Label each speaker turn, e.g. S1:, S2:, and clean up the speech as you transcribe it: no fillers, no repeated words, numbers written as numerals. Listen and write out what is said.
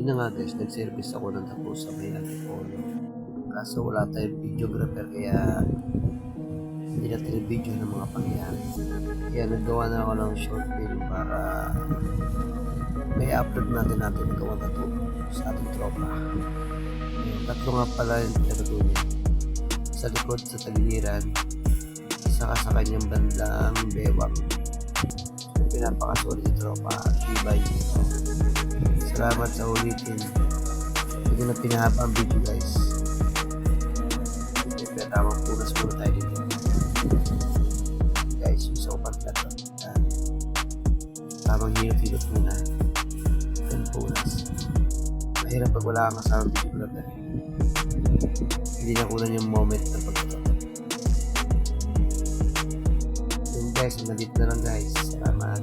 S1: Yun na nga guys, nag-service ako ng tapos sa may Antipolo. Kaso wala tayong videographer kaya hindi natin yung video ng mga pangyayari. Kaya naggawa na ako ng short film para may upload natin nagawa na to sa ating tropa. Tatlo nga pala yung pinatutunin. Sa likod sa tagiliran, saka sa kanyang bandang bewang. Pinapakasuli sa tropa, tibay. Salamat sa ulitin. Hindi ko na pinahaba ang video guys. Siyempre tamang punas muna tayo dito. Guys, yung sa upang plato. Tamang hilot-hilot muna. Then punas. Mahirap pag wala kang kasama video brother. Hindi na kunan yung moment na pagkakot. Yun guys, nandito na lang guys. Salamat.